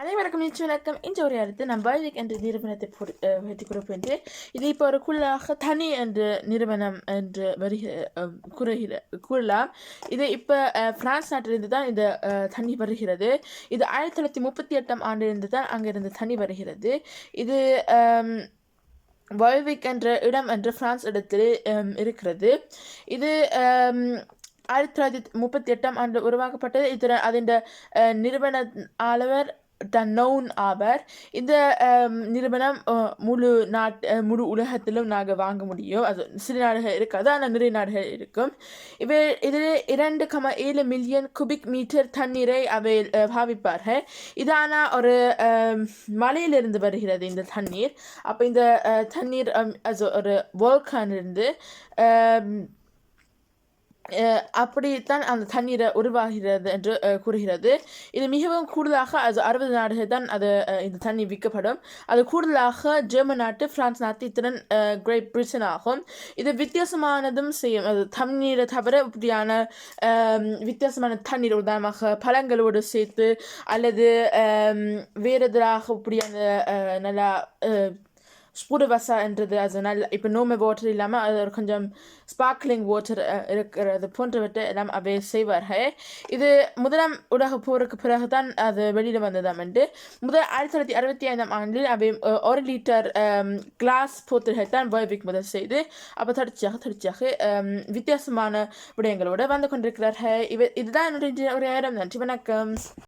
அனைவருக்கும் வணக்கம். இந்த ஒரு அடுத்து நான் பயோவிக் என்ற நிறுவனத்தை பற்றி குறிப்பிட்டு இது இப்போ ஒரு தனி என்ற நிறுவனம் என்று கூறலாம். இது இப்போ பிரான்ஸ் நாட்டிலிருந்து தான் இந்த தண்ணி வருகிறது. இது 1938 ஆண்டிலிருந்து தான் அங்கிருந்து தண்ணி வருகிறது. இது பயோவிக் என்ற இடம் என்று பிரான்ஸ் இடத்தில் இருக்கிறது. இது 1938 ஆண்டு உருவாக்கப்பட்டது. இதில் அதன் நிறுவன ஆளுவர் டன்னோன் ஆவர். இந்த நிறுவனம் முழு உலகத்திலும் நாங்கள் வாங்க முடியும். அது சில நாடுகள் இருக்காது, ஆனால் நிறைய நாடுகள் இருக்கும். இதில் 2,7 மில்லியன் குபிக் மீட்டர் தண்ணீரை அவை பாவிப்பார்கள். இதான ஒரு மலையிலிருந்து வருகிறது இந்த தண்ணீர். அப்போ இந்த தண்ணீர் ஒரு வோல்கானிலிருந்து அப்படித்தான் அந்த தண்ணீரை உருவாகிறது என்று கூறுகிறது. இது மிகவும் கூடுதலாக 60 நாடுகள் தான் இந்த தண்ணி விற்கப்படும். அது கூடுதலாக ஜெர்மன் நாட்டு, பிரான்ஸ் நாட்டு, இத்துடன் கிரேட் பிரிட்டன் ஆகும். இது வித்தியாசமானதும் செய்யும். அது தண்ணீரை தவிர இப்படியான வித்தியாசமான தண்ணீர், உதாரணமாக பழங்களோடு சேர்த்து அல்லது வேறு எதிராக இப்படியான நல்லா ஸ்பூடவசா என்றது, அது நல்ல இப்போ நோமை வாட்டர் இல்லாமல் அது ஒரு கொஞ்சம் ஸ்பார்க்லிங் வாட்டர் இருக்கிறது போன்றவற்றை எல்லாம் அவை செய்வார்கள். இது முதலாம் உலக போருக்கு பிறகு தான் அது வெளியில் வந்ததாம். என்று 1965 ஆண்டில் அவை 1 லிட்டர் கிளாஸ் போத்தல்கள் தான் பயோவிக் முதல் செய்து அப்போ தொடர்ச்சியாக வித்தியாசமான விடயங்களோடு வந்து கொண்டிருக்கிறார்கள். இதுதான் என்னுடைய ஒரு நன்றி. வணக்கம்.